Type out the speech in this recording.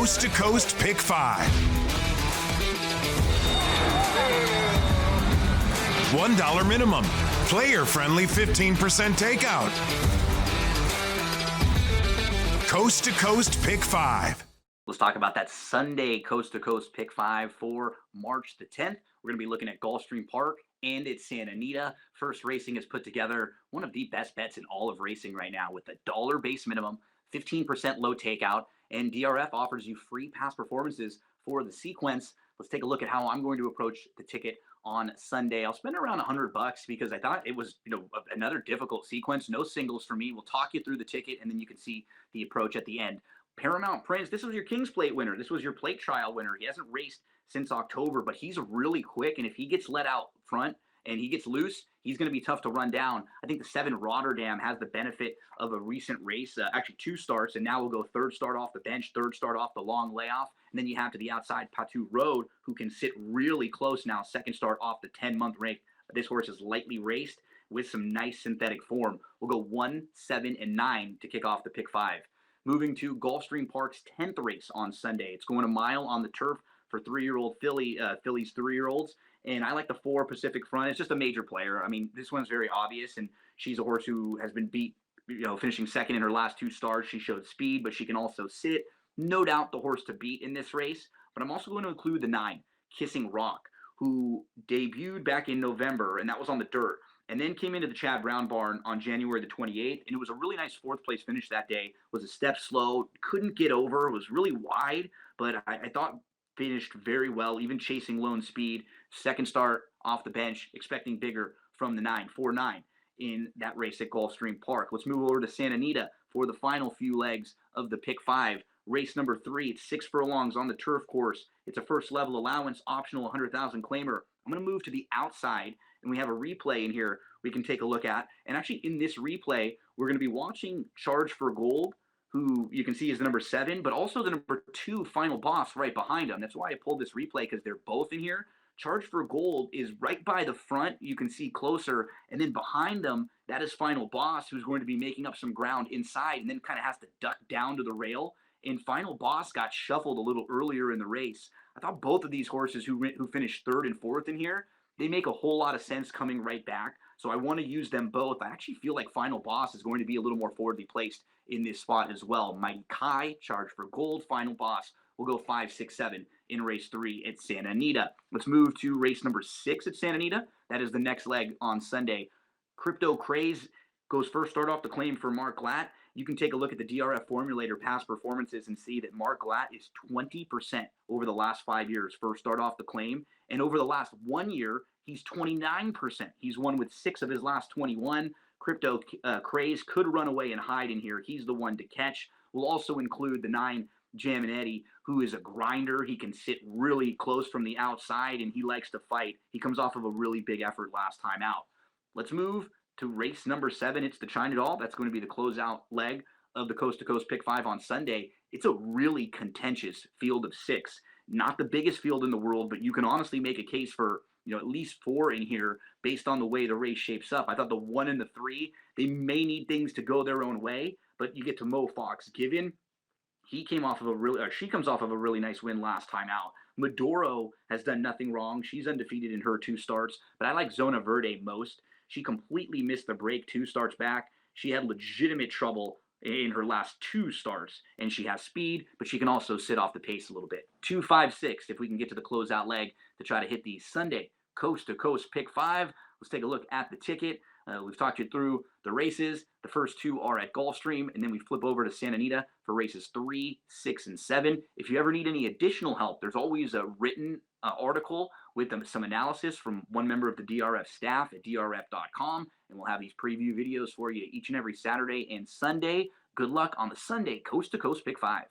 Coast to Coast Pick 5. $1 minimum. Player-friendly 15% takeout. Coast to Coast Pick 5. Let's talk about that Sunday Coast to Coast Pick 5 for March the 10th. We're going to be looking at Gulfstream Park and at Santa Anita. First Racing has put together one of the best bets in all of racing right now with a $1 base minimum, 15% low takeout, and DRF offers you free past performances for the sequence. Let's take a look at how I'm going to approach the ticket on Sunday. I'll spend around $100 because I thought it was, another difficult sequence. No singles for me. We'll talk you through the ticket, and then you can see the approach at the end. Paramount Prince, this was your King's Plate winner. This was your plate trial winner. He hasn't raced since October, but he's really quick, and if he gets let out front and he gets loose, he's going to be tough to run down. I think the 7 Rotterdam has the benefit of a recent race, actually 2 starts, and now we'll go 3rd start off the bench, 3rd start off the long layoff, and then you have to the outside Patu Road, who can sit really close now, 2nd start off the 10-month rank. This horse is lightly raced with some nice synthetic form. We'll go 1, 7, and 9 to kick off the pick 5. Moving to Gulfstream Park's 10th race on Sunday. It's going a mile on the turf for 3-year-old fillies, 3-year-olds. And I like the 4 Pacific Front. It's just a major player. I mean, this one's very obvious, and she's a horse who has been beat, finishing 2nd in her last 2 starts. She showed speed, but she can also sit. No doubt the horse to beat in this race. But I'm also going to include the 9, Kissing Rock, who debuted back in November, and that was on the dirt. And then came into the Chad Brown barn on January the 28th, and it was a really nice 4th place finish that day. Was a step slow, couldn't get over, was really wide, but I thought finished very well, even chasing lone speed. 2nd start off the bench, expecting bigger from the 9, 4-9 in that race at Gulfstream Park. Let's move over to Santa Anita for the final few legs of the pick 5. Race number 3, it's 6 furlongs on the turf course. It's a first level allowance, optional 100,000 claimer. I'm going to move to the outside, and we have a replay in here we can take a look at. And actually in this replay, we're going to be watching Charge for Gold, who you can see is the number 7, but also the number 2 Final Boss right behind him. That's why I pulled this replay, because they're both in here. Charge for Gold is right by the front. You can see closer. And then behind them, that is Final Boss, who's going to be making up some ground inside and then kind of has to duck down to the rail. And Final Boss got shuffled a little earlier in the race. I thought both of these horses who finished 3rd and 4th in here, they make a whole lot of sense coming right back. So I want to use them both. I actually feel like Final Boss is going to be a little more forwardly placed in this spot as well. Mighty Kai, Charge for Gold, Final Boss will go 5, 6, 7 in race 3 at Santa Anita. Let's move to race number 6 at Santa Anita. That is the next leg on Sunday. Crypto Craze goes first start off the claim for Mark Glatt. You can take a look at the DRF formulator past performances and see that Mark Glatt is 20% over the last 5 years, first start off the claim. And over the last 1 year, he's 29%. He's won with 6 of his last 21. Crypto Craze could run away and hide in here. He's the one to catch. We'll also include the 9 Jam and Eddie, who is a grinder. He can sit really close from the outside, and he likes to fight. He comes off of a really big effort last time out. Let's move to race number 7. It's the China Doll. That's going to be the closeout leg of the Coast to Coast Pick 5 on Sunday. It's a really contentious field of 6. Not the biggest field in the world, but you can honestly make a case for at least 4 in here based on the way the race shapes up. I thought the 1 and the 3, they may need things to go their own way, but you get to Mo Fox Given. She comes off of a really nice win last time out. Maduro has done nothing wrong. She's undefeated in her 2 starts, but I like Zona Verde most. She completely missed the break 2 starts back. She had legitimate trouble in her last 2 starts, and she has speed, but she can also sit off the pace a little bit. 2, 5, 6, if we can get to the closeout leg to try to hit the Sunday Coast to Coast Pick 5. Let's take a look at the ticket. We've talked you through the races. The first 2 are at Gulfstream, and then we flip over to Santa Anita for races 3, 6, and 7. If you ever need any additional help, there's always a written article with some analysis from one member of the DRF staff at DRF.com, and we'll have these preview videos for you each and every Saturday and Sunday. Good luck on the Sunday Coast to Coast Pick 5.